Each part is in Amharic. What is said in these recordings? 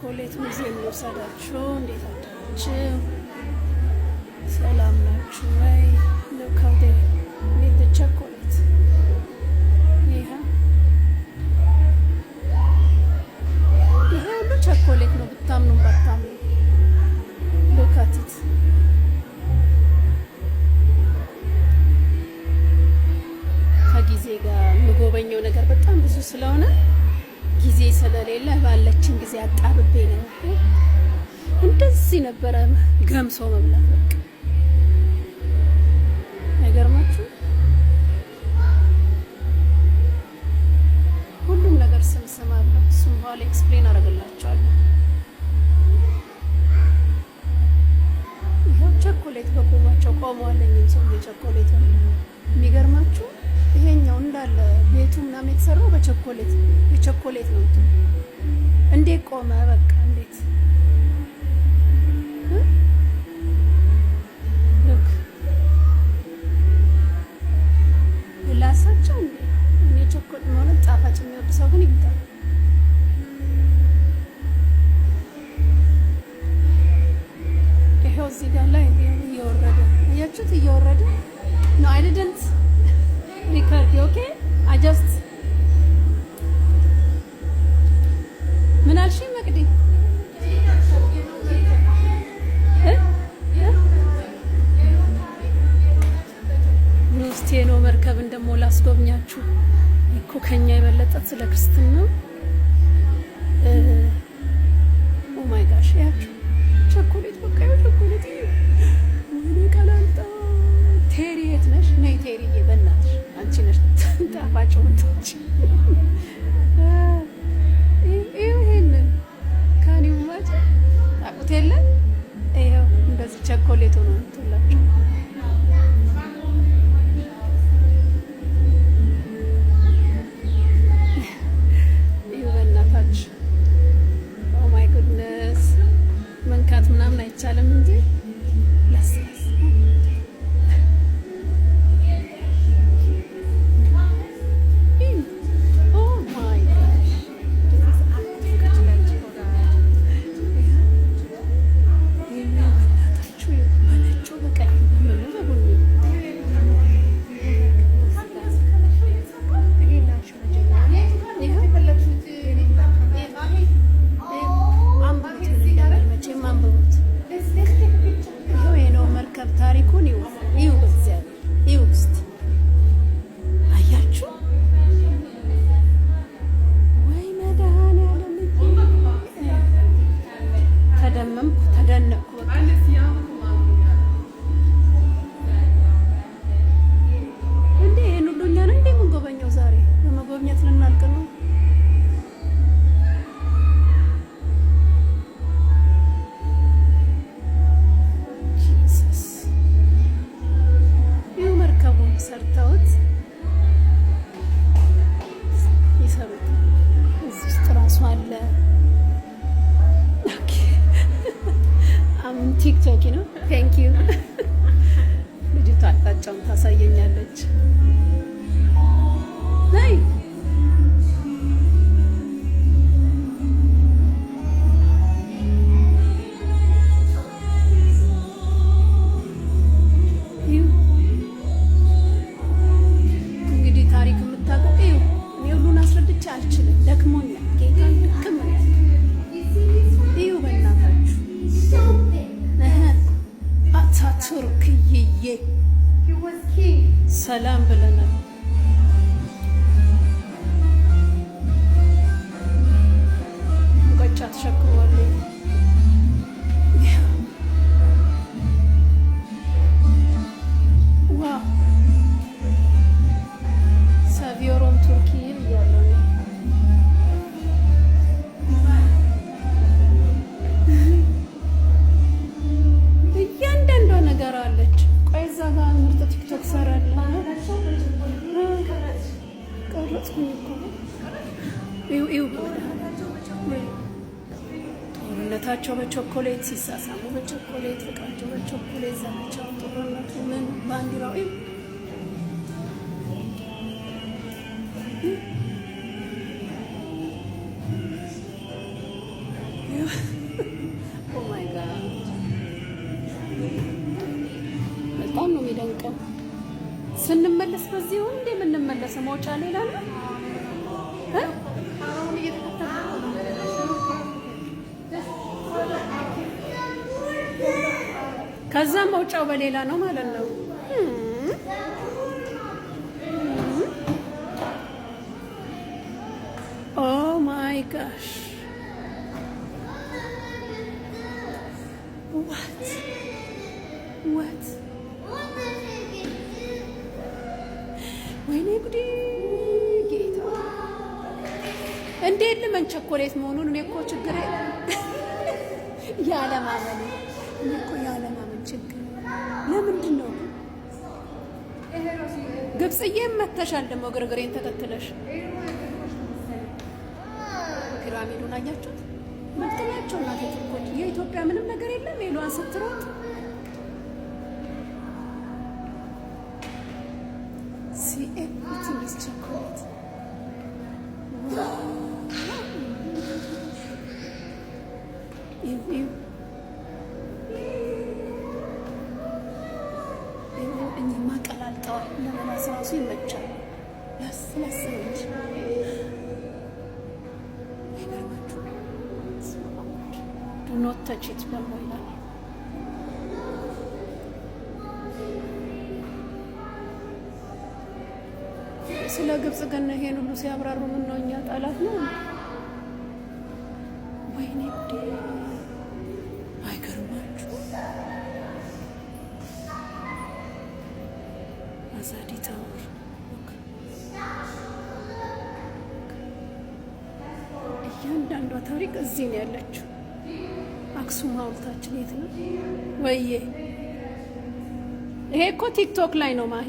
ቸኮሌት ሙዚየም ልውሰዳችሁ። እንዴት አደራችሁ? ሰላም ናችሁ ወይ? Look how they made the chocolate. ይሄ ሁሉ ቸኮሌት ነው፣ ብታምኑ ባታምኑ። Look at it. ከጊዜ ጋር የምጎበኘው ነገር በጣም ብዙ ስለሆነ ጊዜ ስለሌለ ባለችን ጊዜ አጣብቤ ነው። እንደዚህ ነበረ ገምሶ መብላት። በቃ አይገርማችሁ? ሁሉም ነገር ስም አለው። እሱም በኋላ ኤክስፕሌን አደርግላችኋለሁ። ይኸው ቸኮሌት በቆማቸው ቆመዋለኝ። ሰው የቸኮሌት ነው የሚገርማችሁ። ይሄኛው እንዳለ ቤቱ ምናምን የተሰራው በቸኮሌት የቸኮሌት ነው። እንዴት ቆመ? በቃ እንዴት ልክ ላሳቸው እንዴ! እኔ ቸኮሌት ማለት ጣፋጭ የሚወድ ሰው ግን ይምጣ። ይሄው እዚህ ጋር ላይ እየወረደ እያችሁት እየወረደ ነው። I didn't record, okay? I just ምን አልሽኝ መቅዲ? ውስጤ ነው መርከብ እንደሞላ አስጎብኛችሁ እኮ ከኛ የበለጠ ስለ ክርስትና ኦ ማይ ጋሽ ያችሁ ቸኮሌት በቃ ቸኮሌት ወይኔ ቀላንጣ ቴሪ የት ነሽ? ነይ ቴሪዬ በእናትሽ አንቺ ነሽ ጣፋጭ ወጣች። ይሄንን ካኒው ማጭ አቁት የለ ይሄው እንደዚህ ቸኮሌት ሆኖ እንትላችሁ ይሄው በእናታችሁ ኦ ማይ ጉድነስ መንካት ምናምን አይቻልም እንጂ ለስለስ ታሪኩን ይው በእግዚአብሔር ይው እስቲ አያችሁ ወይ መድኃኒዓለም ተደመምኩ ተደነቅኩ። እንዴ ይሄን ሁሉ እኛ ነን እንዴ የምንጎበኘው? ዛሬ በመጎብኘት ልናልቅ ነው። ሰርተውት ይሰሩት እዚህ ውስጥ ራሱ አለ። ኦኬ አም ቲክቶክ ነው። ቴንክ ዩ ልጅቷ አቅጣጫውን ታሳየኛለች። ነይ አልችልም፣ ደክሞኛል። ጌታን ልክም እዩ በእናታችሁ አታቱርክዬ ሰላም ብለናል። ሙቀጫ ተሸክሟል። ዋው ሳቪዮሮም ቱርኪ እያለው እያንዳንዷ ነገር አለች። ቆይ እዛ ጋር ምርጥ ቲክቶክ ሰራለሁ። ቀረጽኩኝ እኮ ይው ጦርነታቸው በቾኮሌት ሲሳሳሙ በቾኮሌት ፍቅራቸው በቾኮሌት ዘመቻው ጦርነቱ ምን ባንዲራው ኦ ማይ ጋድ በጣም ነው የሚደንቀው። ስንመለስ በዚህ ሆን እንደ የምንመለሰው መውጫ ሌላ ነው። ከዛ መውጫው በሌላ ነው ማለት ነው። ኦ ማይ ጋሽ ዋት ወይኔ ጉዴ ጌታ! እንዴት ልመን ቸኮሌት መሆኑን እኔ እኮ ችግር ያለማመን እኔ እኮ ያለማመን ችግር ለምንድን ነው? ግብጽዬም መተሻል ደግሞ ግርግሬን ተከትለሽ ፒራሚዱን አያችሁት? መጥናቸው እናቴ ትርኮች የኢትዮጵያ ምንም ነገር የለም። ሄሏን ስትሮጥ ሲኤፕቲስ ቸኮሌት እኔማ ቀላልጠዋል። ለመላስ ራሱ ይመቻል። ለስለስ እንጂ ዱ ኖት ተች ኢት ደግሞ ይላል። ስለ ግብጽ ገና ይሄን ሁሉ ሲያብራሩ ምን ነው እኛ ጠላት ነው? ወይኔ ጉዴ! አይገርማችሁ? አዛዲ ታወር እያንዳንዷ ታሪክ እዚህ ነው ያለችው። አክሱም ሐውልታችን የት ነው? ወይዬ ይሄ እኮ ቲክቶክ ላይ ነው ማሂ።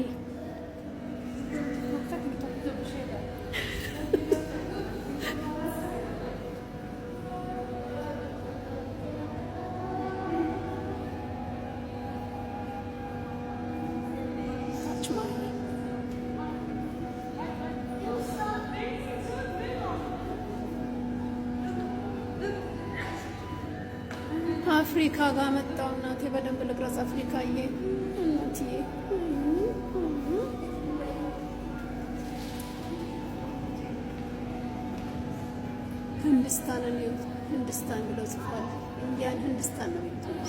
አፍሪካ ጋር መጣው እናቴ በደንብ ልቅረጽ። አፍሪካዬ እናትዬ ህንድስታንን ይሁት ህንድስታን ብለው ጽፏል። ኢንዲያን ህንድስታን ነው የሚሉት።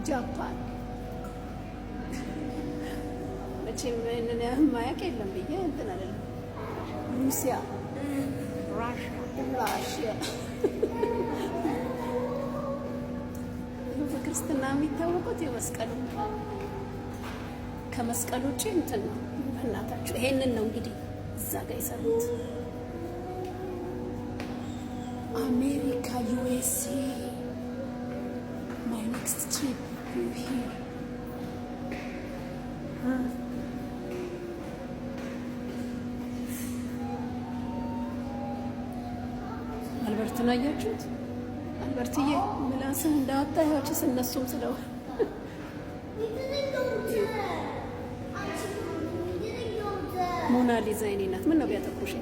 ጃፓን መቼም እኔን ማያውቅ የለም ብዬ እንትን አይደለም። ሩሲያ፣ ራሽያ በክርስትና የሚታወቁት የመስቀሉ ከመስቀሉ ውጭ እንትን ነው። በእናታችሁ ይሄንን ነው እንግዲህ እዛ ጋር የሰሩት። አሜሪካ ዩኤስኤ ማይ ኔክስት ትሪፕ ሂር አልበርትን አያችሁት? አልበርትዬ ምላስን እንዳወጣ ያችስ እነሱም ስለው ሞናሊዛ የኔ ናት። ምን ነው ቢያጠቁሽ?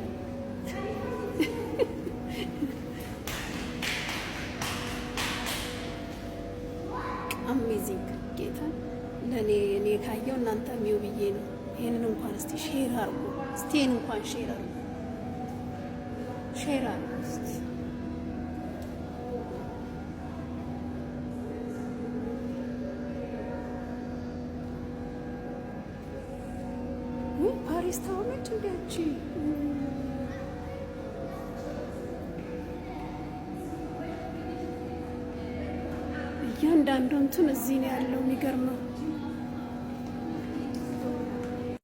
አሜዚንግ ጌታ እኔ ካየው እናንተ ሚው ብዬ ነው። ይሄንን እንኳን እስቲ ሼር አርጉ። እስቲ ይሄን እንኳን ሼር አርጉ። ሼር አርጉ እስቲ። ፓሪስ ታውነች እንዴች እያንዳንዱ እንትን እዚህ ነው ያለው። የሚገርመው